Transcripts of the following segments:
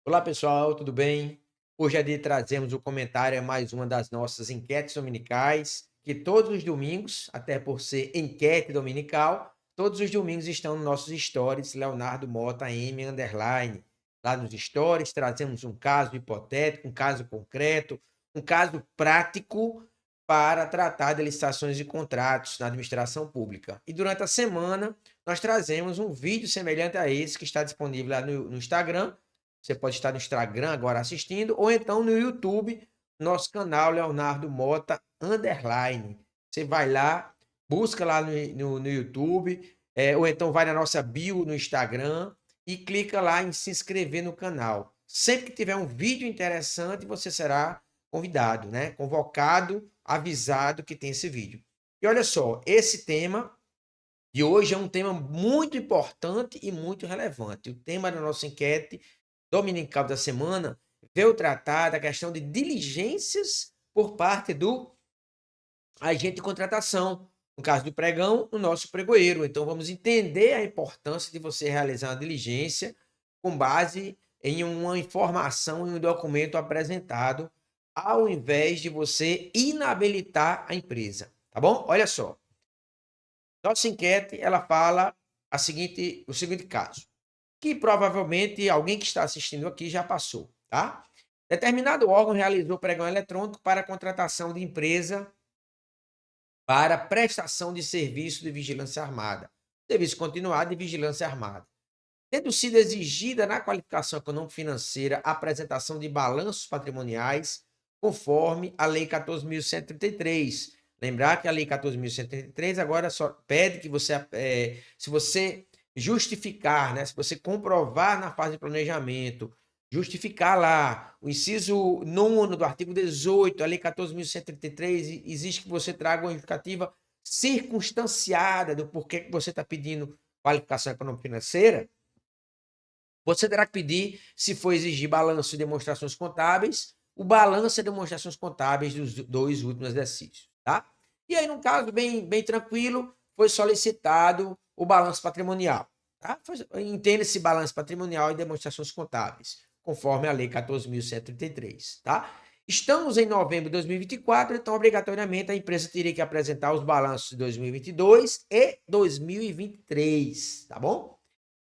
Olá pessoal, tudo bem? Hoje é dia de trazermos o comentário a mais uma das nossas enquetes dominicais, que todos os domingos, até por ser enquete dominical, todos os domingos estão nos nossos stories, Leonardo Mota M _. Lá nos stories trazemos um caso hipotético, um caso concreto, um caso prático para tratar de licitações e contratos na administração pública. E durante a semana nós trazemos um vídeo semelhante a esse que está disponível lá no Instagram. Você pode estar no Instagram agora assistindo, ou então no YouTube, nosso canal Leonardo Mota _. Você vai lá, busca lá no YouTube, ou então vai na nossa bio no Instagram e clica lá em se inscrever no canal. Sempre que tiver um vídeo interessante, você será convidado, né? Convocado, avisado que tem esse vídeo. E olha só, esse tema de hoje é um tema muito importante e muito relevante. O tema da nossa enquete dominical da semana veio tratar da questão de diligências por parte do agente de contratação. No caso do pregão, o nosso pregoeiro. Então, vamos entender a importância de você realizar uma diligência com base em uma informação, em um documento apresentado, ao invés de você inabilitar a empresa. Tá bom? Olha só. Nossa enquete, ela fala o seguinte caso, que provavelmente alguém que está assistindo aqui já passou, tá? Determinado órgão realizou pregão eletrônico para a contratação de empresa para prestação de serviço de vigilância armada, serviço continuado de vigilância armada. Tendo sido exigida na qualificação econômico-financeira a apresentação de balanços patrimoniais, conforme a Lei 14.133. Lembrar que a Lei 14.133 agora só pede que você, se você justificar, né, se você comprovar na fase de planejamento, justificar lá o inciso 9º do artigo 18, a Lei 14.133, exige que você traga uma justificativa circunstanciada do porquê que você está pedindo qualificação econômico-financeira. Você terá que pedir, se for exigir balanço e demonstrações contábeis, o balanço e demonstrações contábeis dos 2 últimos exercícios, tá? E aí, num caso bem tranquilo, foi solicitado o balanço patrimonial, tá? Entenda-se balanço patrimonial e demonstrações contábeis, conforme a Lei 14.133, tá? Estamos em novembro de 2024, então, obrigatoriamente, a empresa teria que apresentar os balanços de 2022 e 2023, tá bom?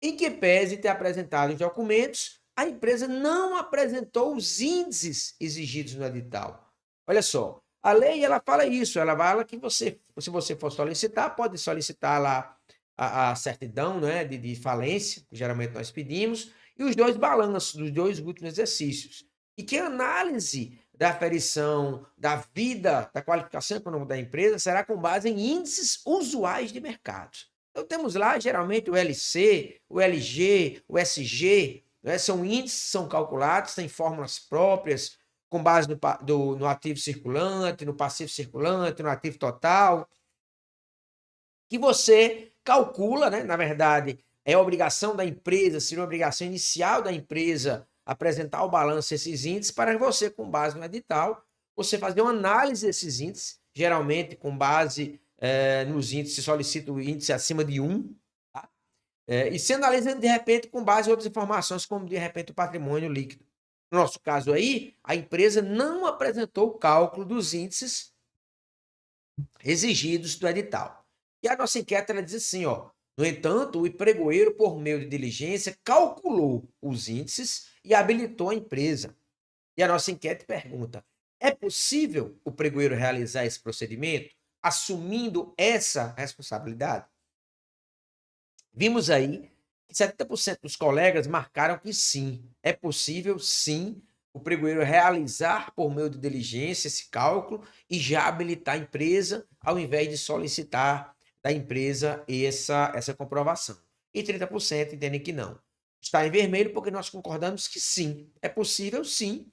Em que pese ter apresentado os documentos, a empresa não apresentou os índices exigidos no edital. Olha só, a lei ela fala isso, ela fala que você, se você for solicitar, pode solicitar lá a certidão, né, de falência, que geralmente nós pedimos, e os 2 balanços dos 2 últimos exercícios. E que a análise da aferição da vida, da qualificação econômica da empresa será com base em índices usuais de mercado. Então, temos lá, geralmente, o LC, o LG, o SG, né? São índices, são calculados, têm fórmulas próprias, com base no ativo circulante, no passivo circulante, no ativo total, que você calcula, né? Na verdade, é obrigação da empresa, seria uma obrigação inicial da empresa apresentar o balanço desses índices para você, com base no edital, você fazer uma análise desses índices, geralmente com base nos índices, solicita o índice acima de 1, tá? E se analisa, de repente, com base em outras informações, como, de repente, o patrimônio líquido. No nosso caso aí, a empresa não apresentou o cálculo dos índices exigidos do edital. E a nossa enquete ela diz assim, ó, no entanto, o pregoeiro, por meio de diligência, calculou os índices e habilitou a empresa. E a nossa enquete pergunta, é possível o pregoeiro realizar esse procedimento assumindo essa responsabilidade? Vimos aí que 70% dos colegas marcaram que sim, é possível sim o pregoeiro realizar por meio de diligência esse cálculo e já habilitar a empresa ao invés de solicitar da empresa essa comprovação. E 30% entendem que não. Está em vermelho porque nós concordamos que sim, é possível sim,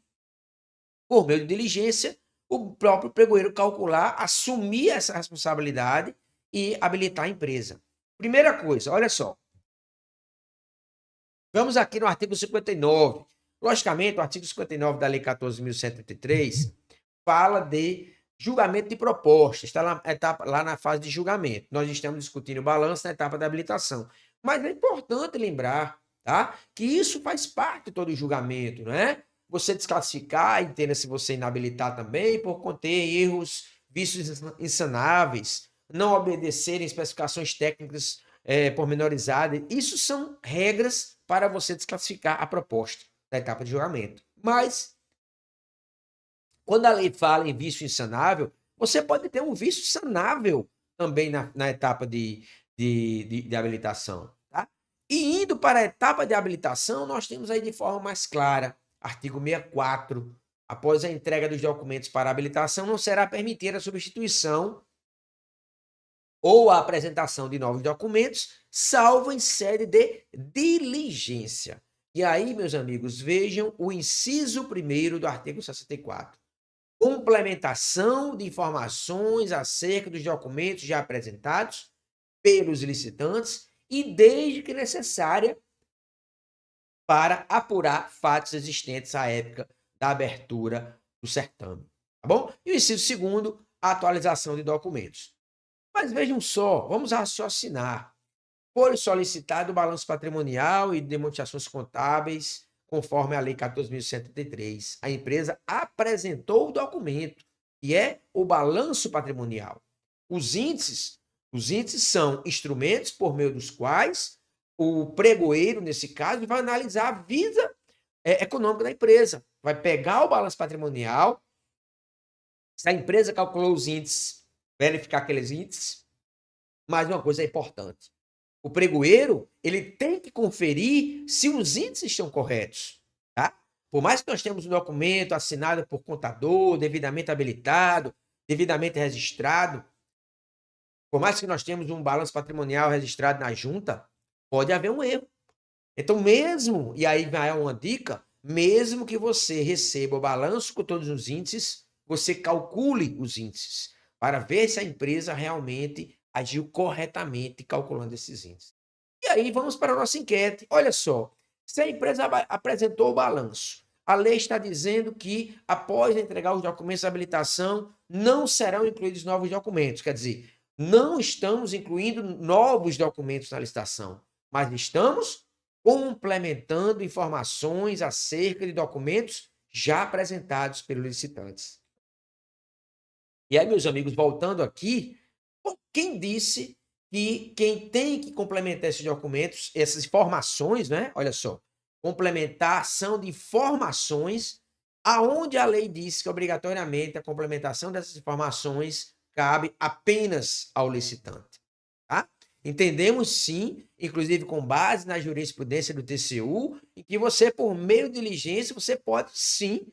por meio de diligência, o próprio pregoeiro calcular, assumir essa responsabilidade e habilitar a empresa. Primeira coisa, olha só. Vamos aqui no artigo 59. Logicamente, o artigo 59 da Lei 14.133 fala de Julgamento de proposta, está lá na fase de julgamento. Nós estamos discutindo o balanço na etapa da habilitação. Mas é importante lembrar, tá, que isso faz parte de todo o julgamento, não é? Você desclassificar, entenda se você inabilitar também, por conter erros, vícios insanáveis, não obedecerem especificações técnicas pormenorizadas. Isso são regras para você desclassificar a proposta da etapa de julgamento. Mas quando a lei fala em vício insanável, você pode ter um vício sanável também na etapa de habilitação. Tá? E indo para a etapa de habilitação, nós temos aí de forma mais clara, artigo 64, após a entrega dos documentos para habilitação, não será permitida a substituição ou a apresentação de novos documentos, salvo em sede de diligência. E aí, meus amigos, vejam o inciso 1º do artigo 64. Complementação de informações acerca dos documentos já apresentados pelos licitantes e desde que necessária para apurar fatos existentes à época da abertura do certame. Tá bom? E o inciso 2º, a atualização de documentos. Mas vejam só, vamos raciocinar. Foi solicitado o balanço patrimonial e demonstrações contábeis, conforme a Lei 14.133. A empresa apresentou o documento, que é o balanço patrimonial. Os índices são instrumentos por meio dos quais o pregoeiro, nesse caso, vai analisar a vida econômica da empresa. Vai pegar o balanço patrimonial, se a empresa calculou os índices, verificar aqueles índices. Mas uma coisa é importante. O pregoeiro, ele tem que conferir se os índices estão corretos, tá? Por mais que nós tenhamos um documento assinado por contador, devidamente habilitado, devidamente registrado, por mais que nós tenhamos um balanço patrimonial registrado na junta, pode haver um erro. Então, mesmo, e aí vai uma dica, mesmo que você receba o balanço com todos os índices, você calcule os índices para ver se a empresa realmente agiu corretamente calculando esses índices. E aí vamos para a nossa enquete. Olha só, se a empresa apresentou o balanço, a lei está dizendo que após entregar os documentos de habilitação, não serão incluídos novos documentos. Quer dizer, não estamos incluindo novos documentos na licitação, mas estamos complementando informações acerca de documentos já apresentados pelos licitantes. E aí, meus amigos, voltando aqui, quem disse que quem tem que complementar esses documentos, essas informações, né? Olha só, complementar ação de informações, aonde a lei diz que obrigatoriamente a complementação dessas informações cabe apenas ao licitante, tá? Entendemos sim, inclusive com base na jurisprudência do TCU, em que você, por meio de diligência, você pode sim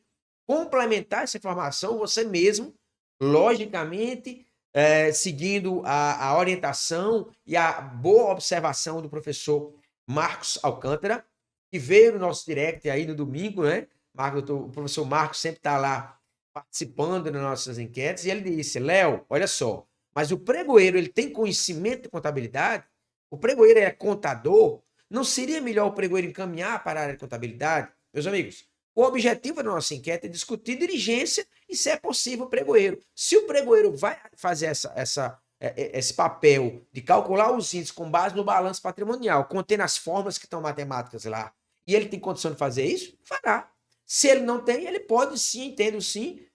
complementar essa informação você mesmo, logicamente, seguindo a orientação e a boa observação do professor Marcos Alcântara, que veio no nosso direct aí no domingo, né? O professor Marcos sempre está lá participando das nossas enquetes, e ele disse, Léo, olha só, mas o pregoeiro ele tem conhecimento de contabilidade? O pregoeiro é contador? Não seria melhor o pregoeiro encaminhar para a área de contabilidade? Meus amigos, o objetivo da nossa enquete é discutir diligência e, se é possível, o pregoeiro. Se o pregoeiro vai fazer esse papel de calcular os índices com base no balanço patrimonial, contendo as fórmulas que estão matemáticas lá, e ele tem condição de fazer isso, fará. Se ele não tem, ele pode sim, entendo sim,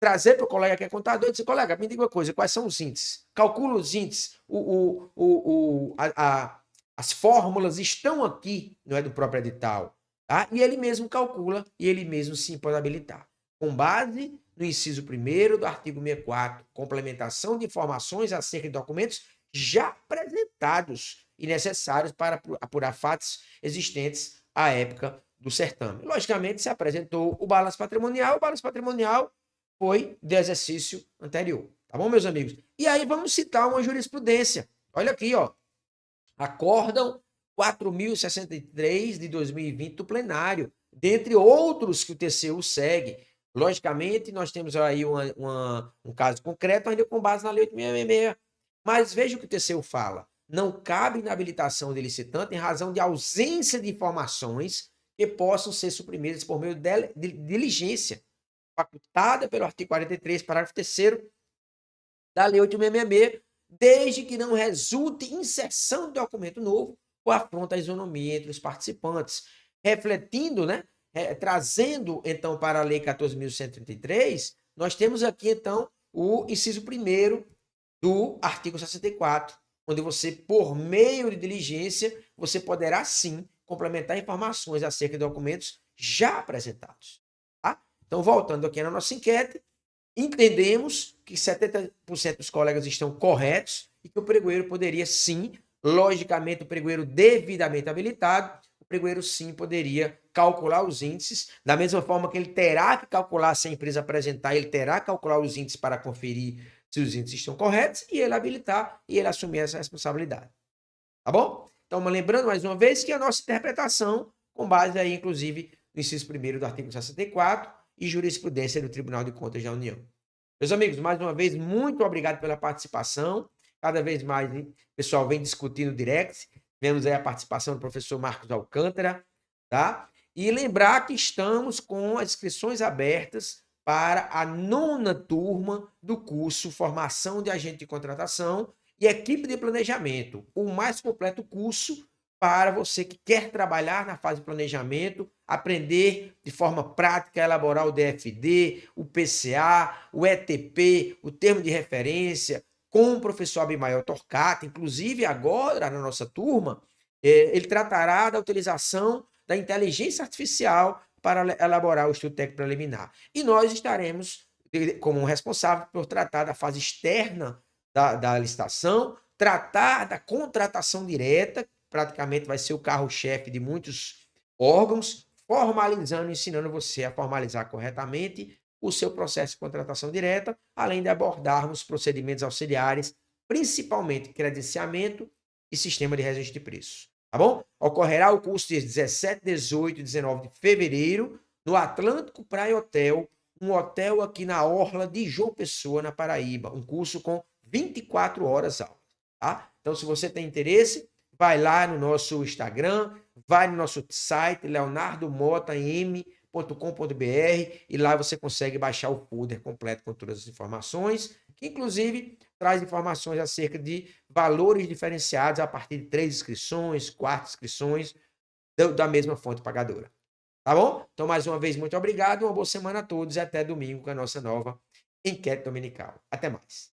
trazer para o colega que é contador e dizer, colega, me diga uma coisa, quais são os índices? Calcula os índices, as fórmulas estão aqui, não é do próprio edital, tá? E ele mesmo calcula e ele mesmo sim pode habilitar. Com base no inciso 1º do artigo 64, complementação de informações acerca de documentos já apresentados e necessários para apurar fatos existentes à época do certame. Logicamente, se apresentou o balanço patrimonial foi do exercício anterior. Tá bom, meus amigos? E aí vamos citar uma jurisprudência. Olha aqui, ó. Acórdão 4.063 de 2020 do plenário, dentre outros que o TCU segue. Logicamente, nós temos aí um caso concreto, ainda com base na Lei 8.666. Mas veja o que o TCU fala. Não cabe inabilitação de licitante em razão de ausência de informações que possam ser suprimidas por meio de diligência. facultada pelo artigo 43, parágrafo 3º da Lei 8.666, desde que não resulte inserção de documento novo ou afronta a isonomia entre os participantes, refletindo, né, trazendo, então, para a Lei 14.133, nós temos aqui, então, o inciso 1º do artigo 64, onde você, por meio de diligência, você poderá, sim, complementar informações acerca de documentos já apresentados. Tá? Então, voltando aqui na nossa enquete, entendemos que 70% dos colegas estão corretos e que o pregoeiro poderia, sim, logicamente, o pregoeiro devidamente habilitado, o pregoeiro, sim, poderia calcular os índices, da mesma forma que ele terá que calcular, se a empresa apresentar, ele terá que calcular os índices para conferir se os índices estão corretos e ele habilitar e ele assumir essa responsabilidade. Tá bom? Então, lembrando mais uma vez que a nossa interpretação, com base aí, inclusive, no inciso 1º do artigo 64 e jurisprudência do Tribunal de Contas da União. Meus amigos, mais uma vez, muito obrigado pela participação. Cada vez mais o pessoal vem discutindo o direct. Vemos aí a participação do professor Marcos Alcântara, tá? E lembrar que estamos com as inscrições abertas para a 9ª turma do curso Formação de Agente de Contratação e Equipe de Planejamento, o mais completo curso para você que quer trabalhar na fase de planejamento, aprender de forma prática a elaborar o DFD, o PCA, o ETP, o termo de referência, com o professor Abimael Torquato. Inclusive, agora, na nossa turma, ele tratará da utilização da inteligência artificial para elaborar o estudo técnico preliminar. E nós estaremos como responsável por tratar da fase externa da licitação, tratar da contratação direta, praticamente vai ser o carro-chefe de muitos órgãos, formalizando, ensinando você a formalizar corretamente o seu processo de contratação direta, além de abordarmos procedimentos auxiliares, principalmente credenciamento e sistema de registro de preços. Tá bom? Ocorrerá o curso dias 17, 18 e 19 de fevereiro no Atlântico Praia Hotel, um hotel aqui na orla de João Pessoa, na Paraíba. Um curso com 24 horas aula. Tá? Então, se você tem interesse, vai lá no nosso Instagram, vai no nosso site, leonardomotam.com.br, e lá você consegue baixar o folder completo com todas as informações, que inclusive traz informações acerca de valores diferenciados a partir de 3 inscrições, 4 inscrições da mesma fonte pagadora. Tá bom? Então, mais uma vez, muito obrigado, uma boa semana a todos e até domingo com a nossa nova enquete dominical. Até mais.